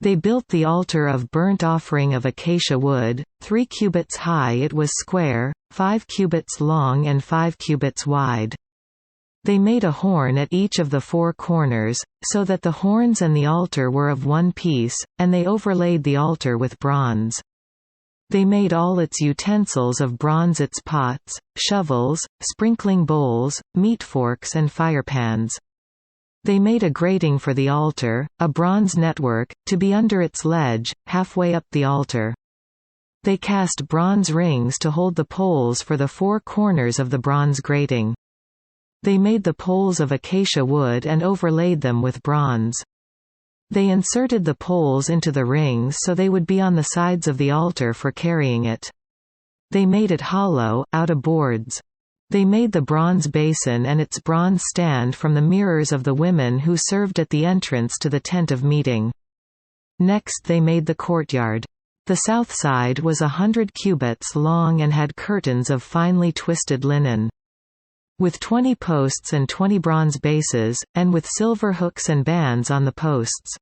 They built the altar of burnt offering of acacia wood, 3 cubits high. It was square, 5 cubits long and 5 cubits wide. They made a horn at each of the 4 corners, so that the horns and the altar were of one piece, and they overlaid the altar with bronze. They made all its utensils of bronze, its pots, shovels, sprinkling bowls, meat forks and firepans. They made a grating for the altar, a bronze network, to be under its ledge, halfway up the altar. They cast bronze rings to hold the poles for the 4 corners of the bronze grating. They made the poles of acacia wood and overlaid them with bronze. They inserted the poles into the rings so they would be on the sides of the altar for carrying it. They made it hollow, out of boards. They made the bronze basin and its bronze stand from the mirrors of the women who served at the entrance to the tent of meeting. Next they made the courtyard. The south side was 100 cubits long and had curtains of finely twisted linen. With 20 posts and 20 bronze bases, and with silver hooks and bands on the posts.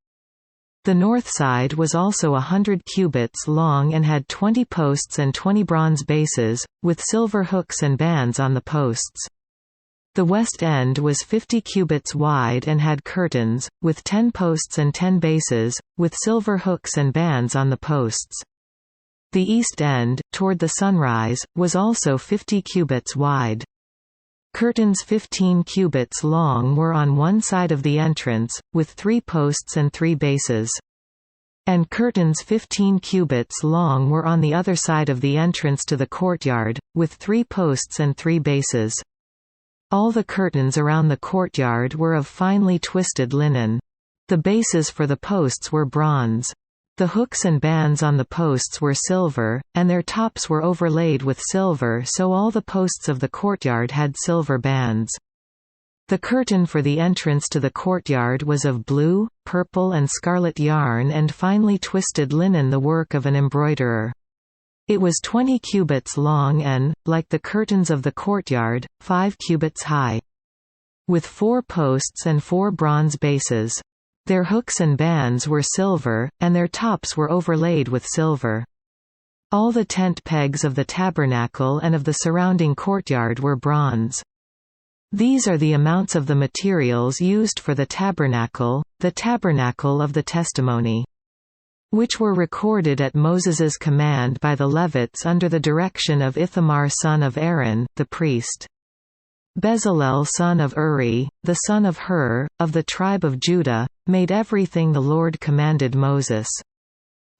The north side was also 100 cubits long and had 20 posts and 20 bronze bases, with silver hooks and bands on the posts. The west end was 50 cubits wide and had curtains, with 10 posts and 10 bases, with silver hooks and bands on the posts. The east end, toward the sunrise, was also 50 cubits wide. Curtains 15 cubits long were on one side of the entrance, with 3 posts and 3 bases. And curtains 15 cubits long were on the other side of the entrance to the courtyard, with 3 posts and 3 bases. All the curtains around the courtyard were of finely twisted linen. The bases for the posts were bronze. The hooks and bands on the posts were silver, and their tops were overlaid with silver, so all the posts of the courtyard had silver bands. The curtain for the entrance to the courtyard was of blue, purple and scarlet yarn and finely twisted linen, the work of an embroiderer. It was 20 cubits long and, like the curtains of the courtyard, 5 cubits high. With 4 posts and 4 bronze bases. Their hooks and bands were silver, and their tops were overlaid with silver. All the tent pegs of the tabernacle and of the surrounding courtyard were bronze. These are the amounts of the materials used for the tabernacle of the testimony, which were recorded at Moses's command by the Levites under the direction of Ithamar son of Aaron, the priest. Bezalel son of Uri, the son of Hur, of the tribe of Judah, made everything the Lord commanded Moses.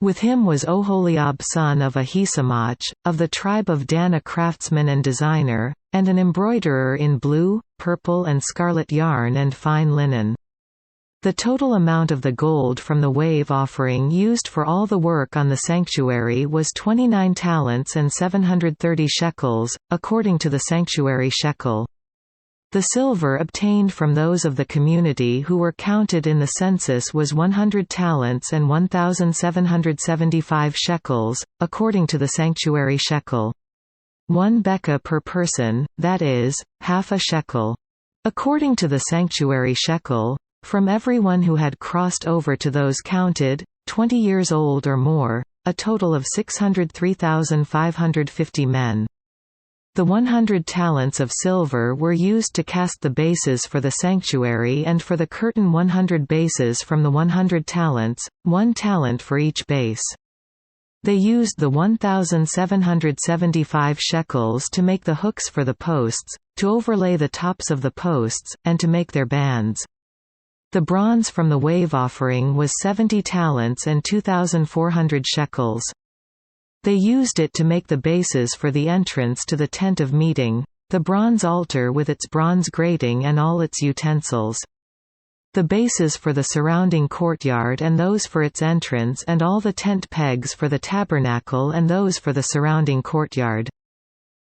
With him was Oholiab son of Ahisamach, of the tribe of Dan, a craftsman and designer, and an embroiderer in blue, purple and scarlet yarn and fine linen. The total amount of the gold from the wave offering used for all the work on the sanctuary was 29 talents and 730 shekels, according to the sanctuary shekel. The silver obtained from those of the community who were counted in the census was 100 talents and 1,775 shekels, according to the sanctuary shekel. 1 bekah per person, that is, half a shekel. According to the sanctuary shekel, from everyone who had crossed over to those counted, 20 years old or more, a total of 603,550 men. The 100 talents of silver were used to cast the bases for the sanctuary and for the curtain 100 bases from the 100 talents, 1 talent for each base. They used the 1,775 shekels to make the hooks for the posts, to overlay the tops of the posts, and to make their bands. The bronze from the wave offering was 70 talents and 2,400 shekels. They used it to make the bases for the entrance to the tent of meeting, the bronze altar with its bronze grating and all its utensils. The bases for the surrounding courtyard and those for its entrance, and all the tent pegs for the tabernacle and those for the surrounding courtyard.